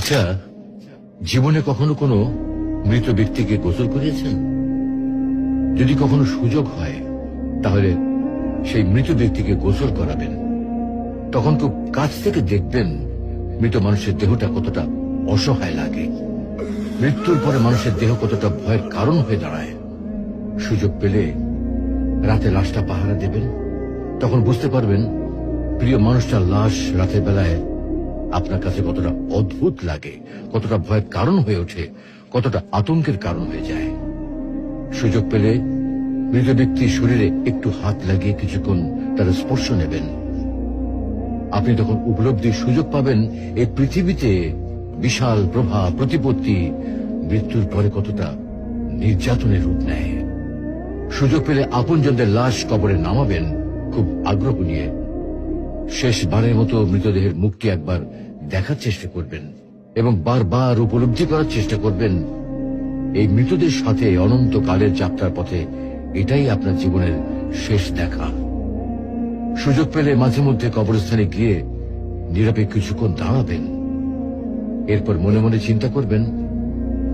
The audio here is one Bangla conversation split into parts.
আচ্ছা, জীবনে কখনো কোনো মৃত ব্যক্তিকে গোসল করিয়েছেন? যদি কখনো সুযোগ হয় তাহলে সেই মৃত ব্যক্তিকে গোসল করাবেন। তখন খুব কাছ থেকে দেখবেন মৃত মানুষের দেহটা কতটা অসহায় লাগে, মৃত্যুর পরে মানুষের দেহ কতটা ভয়ের কারণ হয়ে দাঁড়ায়। সুযোগ পেলে রাতে লাশটা পাহারা দেবেন, তখন বুঝতে পারবেন প্রিয় মানুষটার লাশ রাতের বেলায় আপনার কাছে কতটা অদ্ভুত লাগে, কতটা ভয়ের কারণ হয়ে ওঠে, কতটা আতঙ্কের কারণ হয়ে যায়। সুযোগ পেলে মৃত ব্যক্তির শরীরে একটু হাত লাগিয়ে কিছুক্ষণ তার স্পর্শ নেবেন। আপনি তখন উপলব্ধির সুযোগ পাবেন এই পৃথিবীতে বিশাল প্রভাব প্রতিপত্তি মৃত্যুর পরে কতটা নির্যাতনের রূপ নেয়। সুযোগ পেলে আপনজনদের লাশ কবরে নামাবেন খুব আগ্রহ নিয়ে। শেষবারের মতো মৃতদেহের মুখটি একবার দেখার চেষ্টা করবেন এবং বারবার উপলব্ধি করার চেষ্টা করবেন এই মৃতদের সাথে অনন্তকালের যাত্রার পথে এটাই আপনার জীবনের শেষ দেখা। সুযোগ পেলে মাঝে মধ্যে কবরস্থানে গিয়ে নীরবে কিছুক্ষণ দাঁড়াবেন। এরপর মনে মনে চিন্তা করবেন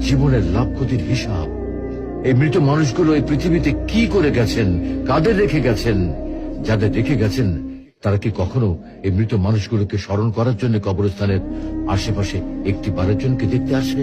জীবনের লাভ ক্ষতির হিসাব। এই মৃত মানুষগুলো এই পৃথিবীতে কি করে গেছেন, কাদের রেখে গেছেন। যাদের রেখে গেছেন তারা কি কখনো এই মৃত মানুষগুলোকে স্মরণ করার জন্য কবরস্থানের আশেপাশে একটি বারের জনকে দেখতে আসে?